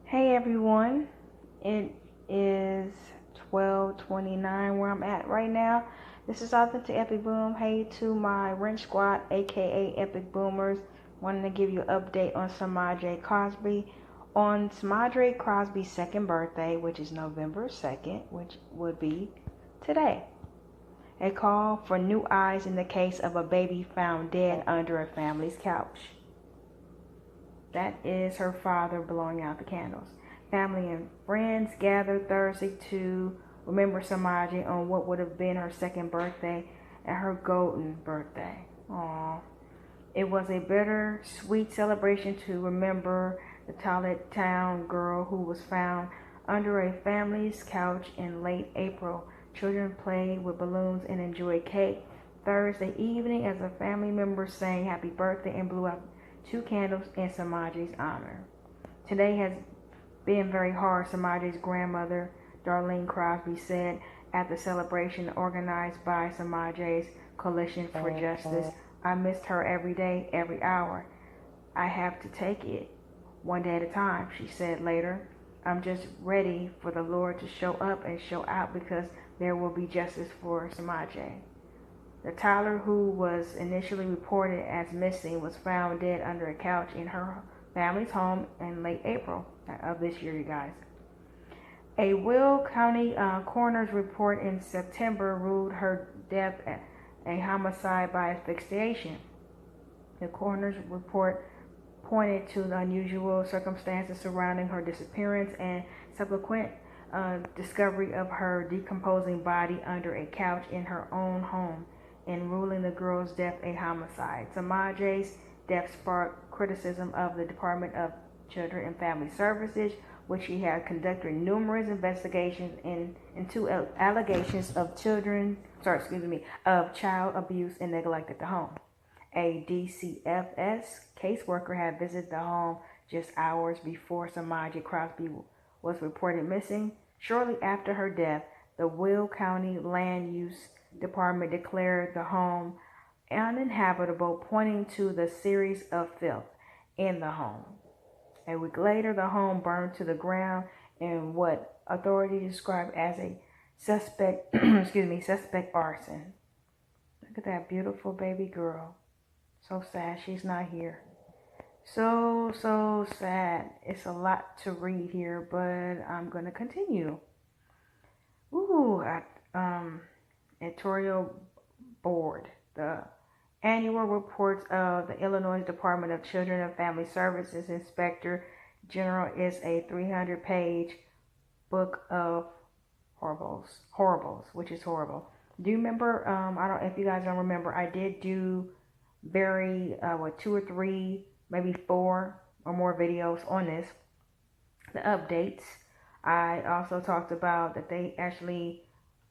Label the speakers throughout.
Speaker 1: Hey everyone, it is 12:29 where I'm at right now. This is Authentic Epic Boom. Hey to my Wrench Squad, aka Epic Boomers. Wanted to give you an update on Semaj Crosby. On Semaj Crosby's second birthday, which is November 2nd, which would be today. A call for new eyes in the case of a baby found dead under a family's couch. That is her father blowing out the candles. Family and friends gathered Thursday to remember Samaji on what would have been her second birthday and her golden birthday. Aww. It was a bittersweet celebration to remember the Toilet Town girl who was found under a family's couch in late April. Children played with balloons and enjoyed cake. Thursday evening, as a family member sang happy birthday and blew out 2 candles in Samaji's honor. Today has been very hard, Samaji's grandmother, Darlene Crosby, said at the celebration organized by Samaji's Coalition for Justice. I missed her every day, every hour. I have to take it one day at a time, she said later. I'm just ready for the Lord to show up and show out because there will be justice for Samaji. The toddler, who was initially reported as missing, was found dead under a couch in her family's home in late April of this year, you guys. A Will County coroner's report in September ruled her death a homicide by asphyxiation. The coroner's report pointed to the unusual circumstances surrounding her disappearance and subsequent discovery of her decomposing body under a couch in her own home, in ruling the girl's death a homicide. Samaji's death sparked criticism of the Department of Children and Family Services, which she had conducted numerous investigations into allegations of child abuse and neglect at the home. A DCFS caseworker had visited the home just hours before Semaj Crosby was reported missing. Shortly after her death, the Will County Land Use Department declared the home uninhabitable, pointing to the series of filth in the home. A week later, the home burned to the ground in what authorities described as a suspect arson. Look at that beautiful baby girl. So sad she's not here. So sad. It's a lot to read here, but I'm going to continue. Editorial Board. The annual reports of the Illinois Department of Children and Family Services Inspector General is a 300-page book of horribles, which is horrible. Do you remember? I don't. If you guys don't remember, I did do 2 or 3, maybe 4 or more videos on this. The updates. I also talked about that they actually,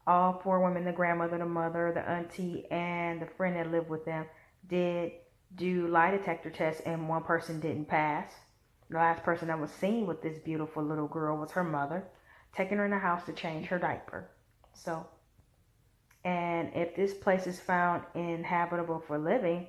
Speaker 1: all 4 women, the grandmother, the mother, the auntie, and the friend that lived with them, did do lie detector tests, and 1 person didn't pass. The last person that was seen with this beautiful little girl was her mother, taking her in the house to change her diaper. So, and if this place is found inhabitable for living,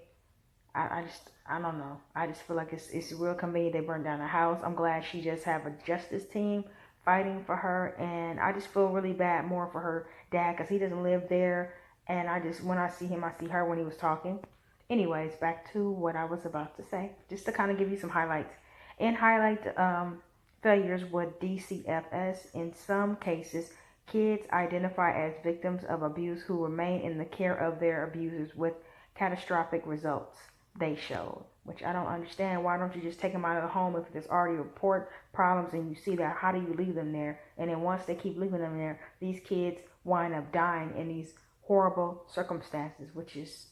Speaker 1: I don't know. I just feel like it's real convenient they burned down the house. I'm glad she just have a justice team fighting for her, and I just feel really bad more for her dad because he doesn't live there, and when I see him, I see her when he was talking. Anyways, back to what I was about to say, just to kind of give you some highlights. And highlight failures with DCFS. In some cases, kids identify as victims of abuse who remain in the care of their abusers with catastrophic results, they showed, which I don't understand. Why don't you just take them out of the home if there's already report problems and you see that? How do you leave them there? And then once they keep leaving them there, these kids wind up dying in these horrible circumstances, which is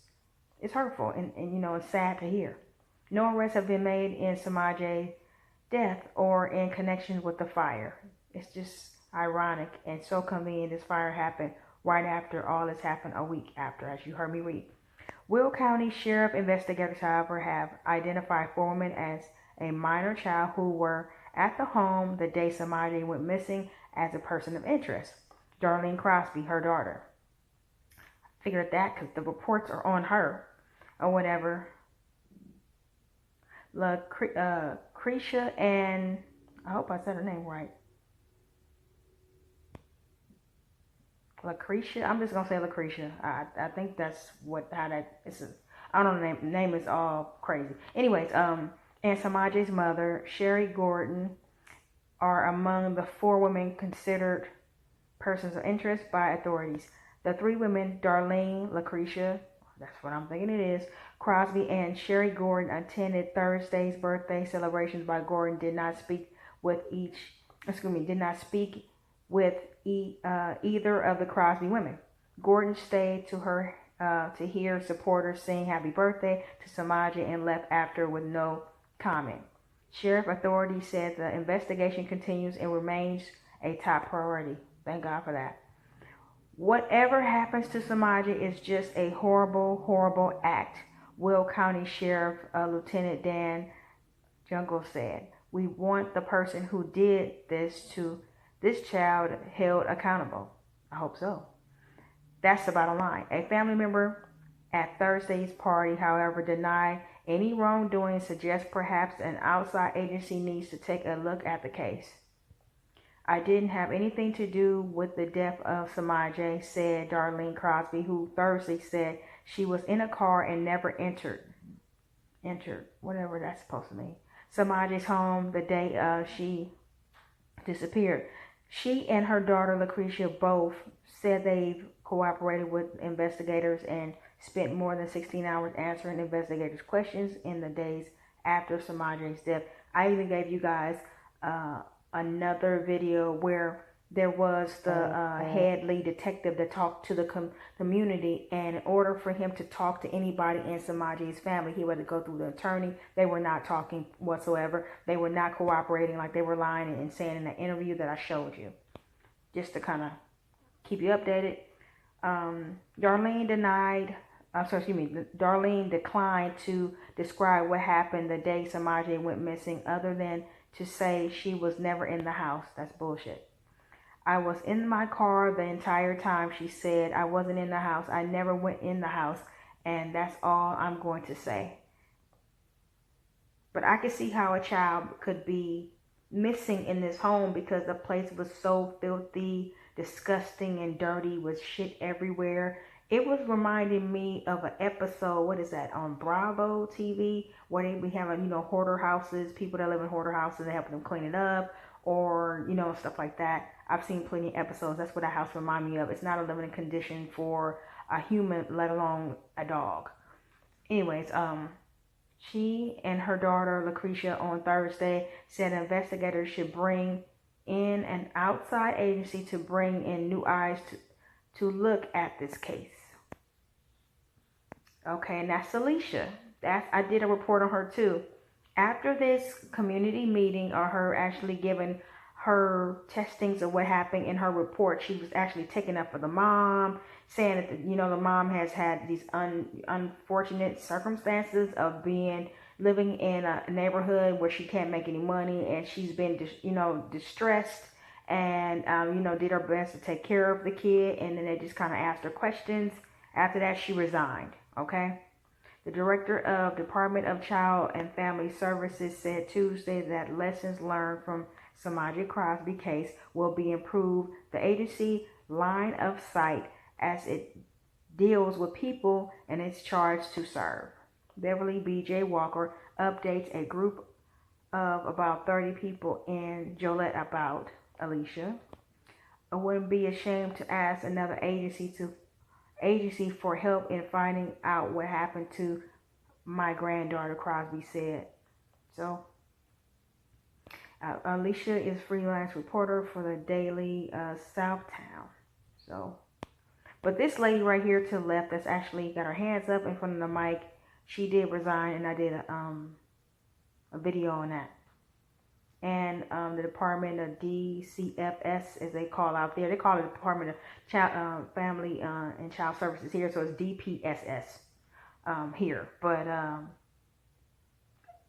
Speaker 1: hurtful and it's sad to hear. No arrests have been made in Semaj's death or in connection with the fire. It's just ironic and so convenient. This fire happened right after all this happened, a week after, as you heard me read. Will County Sheriff investigators, however, have identified 4 women as a minor child who were at the home the day Semaj went missing as a person of interest. Darlene Crosby, her daughter. I figured that because the reports are on her or whatever. Lucretia and I hope I said her name right. Lucretia. I'm just gonna say Lucretia. I think that's how that is. I don't know, the name is all crazy. Anyways, and Semaj's mother, Sherry Gordon, are among the 4 women considered persons of interest by authorities. The 3 women, Darlene, Lucretia, that's what I'm thinking it is, Crosby, and Sherry Gordon, attended Thursday's birthday celebrations by Gordon. Did not speak with either of the Crosby women. Gordon stayed to hear supporters sing happy birthday to Semaj and left after with no comment. Sheriff authorities said the investigation continues and remains a top priority. Thank God for that. Whatever happens to Semaj is just a horrible, horrible act, Will County Sheriff Lieutenant Dan Jungle said. We want the person who did this child held accountable. I hope so. That's the bottom line. A family member at Thursday's party, however, denied any wrongdoing, suggests perhaps an outside agency needs to take a look at the case. I didn't have anything to do with the death of Semaj, said Darlene Crosby, who Thursday said she was in a car and never entered, whatever that's supposed to mean, Semaj's home the day she disappeared. She and her daughter Lucretia both said they've cooperated with investigators and spent more than 16 hours answering investigators' questions in the days after Semaj's death. I even gave you guys another video where there was the head lead detective that talked to the community, and in order for him to talk to anybody in Semaj's family, he had to go through the attorney. They were not talking whatsoever. They were not cooperating, like they were lying and saying in the interview that I showed you. Just to kind of keep you updated. Darlene declined to describe what happened the day Semaj went missing, other than to say she was never in the house. That's bullshit. I was in my car the entire time, she said. I wasn't in the house. I never went in the house, and that's all I'm going to say. But I could see how a child could be missing in this home because the place was so filthy, disgusting, and dirty with shit everywhere. It was reminding me of an episode, what is that, on Bravo TV, where they be having, hoarder houses, people that live in hoarder houses, they help them clean it up, or, stuff like that. I've seen plenty of episodes. That's what that house reminds me of. It's not a living condition for a human, let alone a dog. Anyways, she and her daughter, Lucretia, on Thursday said investigators should bring in an outside agency to bring in new eyes to look at this case. Okay, and that's Alicia. I did a report on her too. After this community meeting, or her actually giving her testings of what happened in her report, she was actually taking up for the mom, saying that the mom has had these unfortunate circumstances of living in a neighborhood where she can't make any money, and she's been distressed, and did her best to take care of the kid, and then they just kind of asked her questions. After that, she resigned. Okay. The director of Department of Child and Family Services said Tuesday that lessons learned from Semaj Crosby case will be improved the agency line of sight as it deals with people and its charged to serve. Beverly B.J. Walker updates a group of about 30 people in Joliet about Alicia. I wouldn't be ashamed to ask another agency for help in finding out what happened to my granddaughter, Crosby said. So, Alicia is freelance reporter for the Daily Southtown. So, but this lady right here to the left that's actually got her hands up in front of the mic, she did resign, and I did a video on that. And the Department of DCFS, as they call out there, they call it the Department of Child, Family and Child Services here, so it's DPSS here. But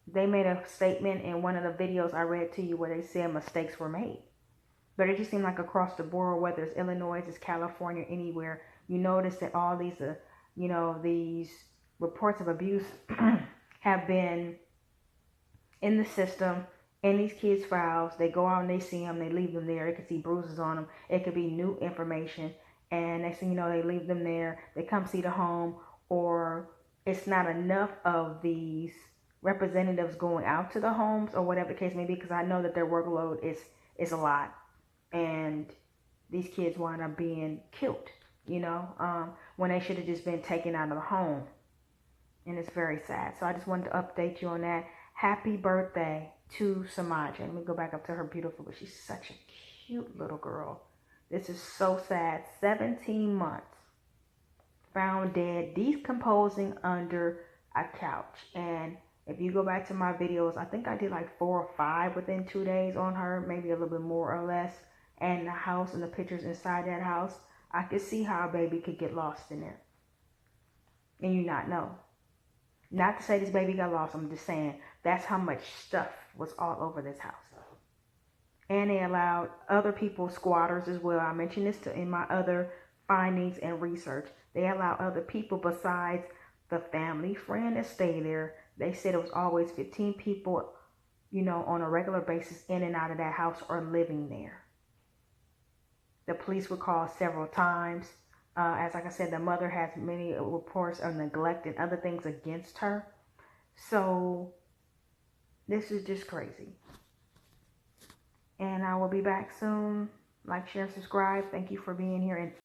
Speaker 1: they made a statement in one of the videos I read to you where they said mistakes were made. But it just seemed like across the board, whether it's Illinois, it's California, anywhere, you notice that all these, these reports of abuse have been in the system, in these kids' files. They go out and they see them, they leave them there. They can see bruises on them. It could be new information. And next thing you know, they leave them there. They come see the home, or it's not enough of these representatives going out to the homes or whatever the case may be, because I know that their workload is a lot. And these kids wind up being killed, when they should have just been taken out of the home. And it's very sad. So I just wanted to update you on that. Happy birthday to Semaj. Let me go back up to her beautiful, but she's such a cute little girl. This is so sad. 17 months. Found dead, decomposing under a couch. And if you go back to my videos, I think I did like 4 or 5 within 2 days on her, maybe a little bit more or less. And the house and the pictures inside that house, I could see how a baby could get lost in there. And you not know. Not to say this baby got lost, I'm just saying that's how much stuff was all over this house. And they allowed other people, squatters as well. I mentioned this in my other findings and research. They allow other people besides the family friend that stay there. They said it was always 15 people, on a regular basis in and out of that house or living there. The police were called several times. As like I said, the mother has many reports of neglect and other things against her. So this is just crazy. And I will be back soon. Like, share, subscribe. Thank you for being here. And